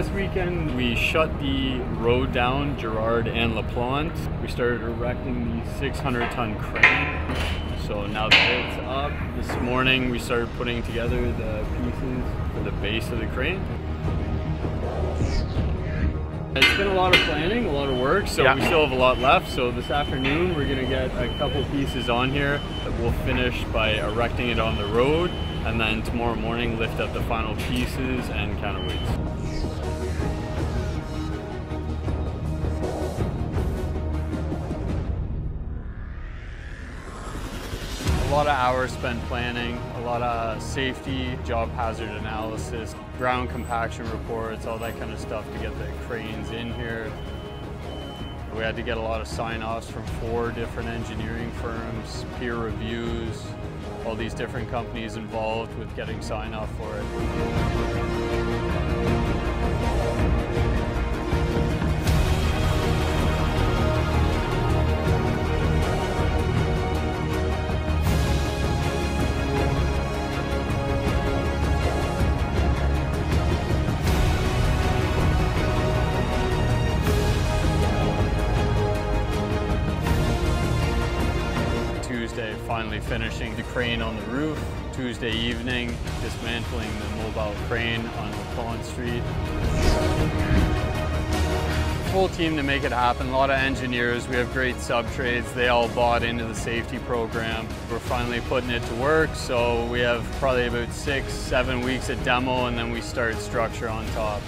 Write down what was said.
this weekend we shut the road down, Girard and LaPlante. We started erecting the 600-ton crane. So now that it's up, this morning we started putting together the pieces for the base of the crane. It's been a lot of planning, a lot of work, so we still have a lot left. So this afternoon we're gonna get a couple pieces on here that we'll finish by erecting it on the road, and then tomorrow morning lift up the final pieces and counterweights. A lot of hours spent planning, a lot of safety, job hazard analysis, ground compaction reports, all that kind of stuff to get the cranes in here. We had to get a lot of sign-offs from 4 different engineering firms, peer reviews, all these different companies involved with getting sign-off for it. Tuesday, finally finishing the crane on the roof. Tuesday evening, dismantling the mobile crane on LaPlante Street. Full team to make it happen, a lot of engineers. We have great sub-trades. They all bought into the safety program. We're finally putting it to work, so we have probably about 6-7 weeks of demo, and then we start structure on top.